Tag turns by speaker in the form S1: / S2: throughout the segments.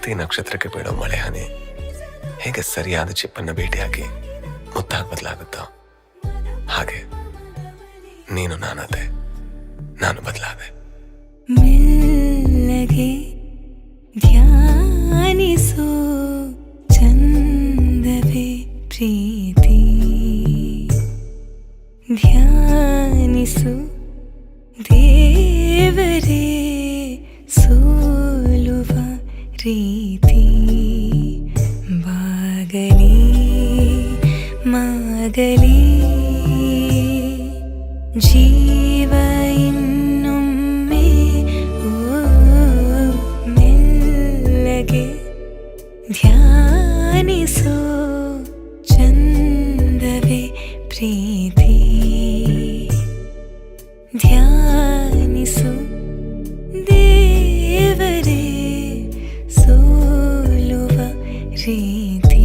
S1: ಪ್ರತಿ ನಕ್ಷತ್ರಕ್ಕೆ ಬೀಳೋ ಮಳೆ ಹನಿ ಹೇಗೆ ಸರಿಯಾದ ಚಿಪ್ಪನ್ನು ಭೇಟಿಯಾಗಿ ಮುತ್ತಾಗಿ ಬದಲಾಗುತ್ತೋ ಹಾಗೆ ನೀನು ನಾನದೆ, ನಾನು ಬದಲಾದೆ.
S2: ಮೆಲ್ಲಗೆ ಧ್ಯಾನಿಸೋ ಚಂದವೇ ಪ್ರೀತಿ, ಧ್ಯಾನಿಸು ದೇವರೇ ಸೋಲುವ ರೀತಿ. ಬಾಗಲಿ ಮಾಗಲಿ ಜೀವ ಇನ್ನೊಮ್ಮೆ ಮೆಲ್ಲಗೆ ಧ್ಯಾನಿಸೋ ಚಂದವೇ ಪ್ರೀತಿ, ಧ್ಯಾನಿಸು ದೇವರೇ ಸೋಲುವ ರೀತಿ.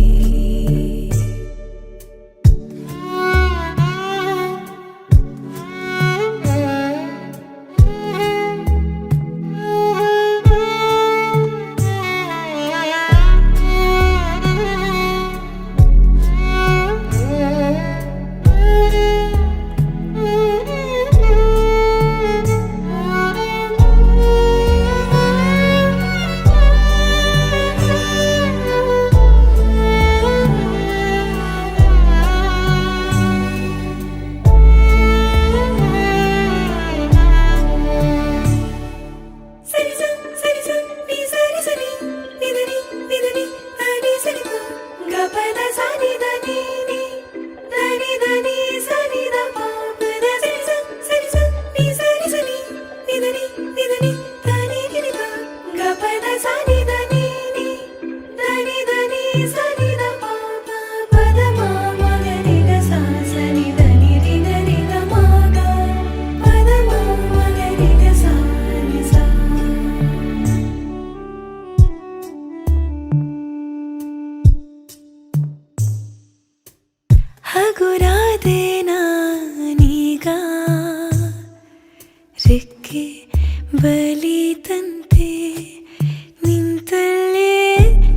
S2: ಹಗುರಾದೆ ನಾನೀಗ ರೆಕ್ಕೆ ಬಲಿತಂತೆ, ನಿಂತಲ್ಲೇ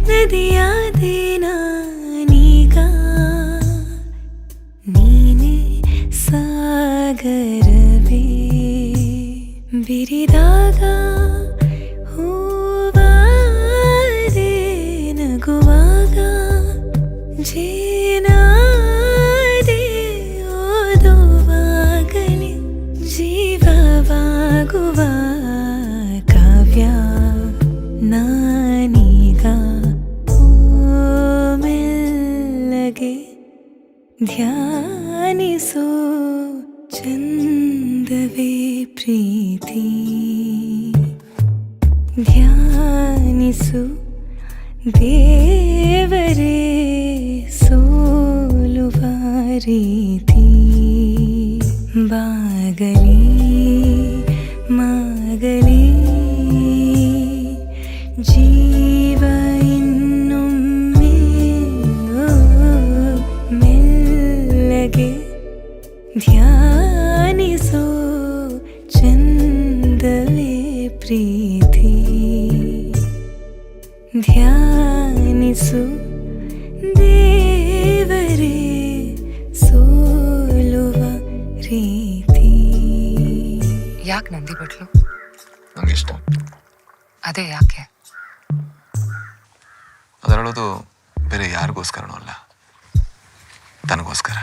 S2: ನದಿಯಾದೆ ನಾನೀಗ, ನೀನೇ ಸಾಗರವೇ ಬಿರಿದಾಗ ಹೂವಾದೆ, ನಗುವಾಗ ಜೇನ ಜೀವವಾಗುವ ಕಾವ್ಯ ನಾನೀಗ. ಮೆಲ್ಲಗೆ ಧ್ಯಾನಿಸೋ ಚಂದವೇ ಪ್ರೀತಿ, ಧ್ಯಾನಿಸು ದೇವರೇ ಸೋಲುವ ರೀತಿ. ಬಾಗಲಿ ಮಾಗಲಿ ಜೀವ ಇನ್ನೊಮ್ಮೆ ಮೆಲ್ಲಗೆ ಧ್ಯಾನಿಸೋ ಚಂದವೇ ಪ್ರೀತಿ, ಧ್ಯಾನಿಸು ದೇವರೇ ಸೋಲುವ ರೀತಿ.
S3: ಯಾಕೆ ನಂದಿ ಬಿಟ್ಲು?
S1: ನಂಗಿಷ್ಟ.
S3: ಅದೇ ಯಾಕೆ?
S1: ಅದರಳೋದು ಬೇರೆ ಯಾರಿಗೋಸ್ಕರನೂ ಅಲ್ಲ, ತನಗೋಸ್ಕರ.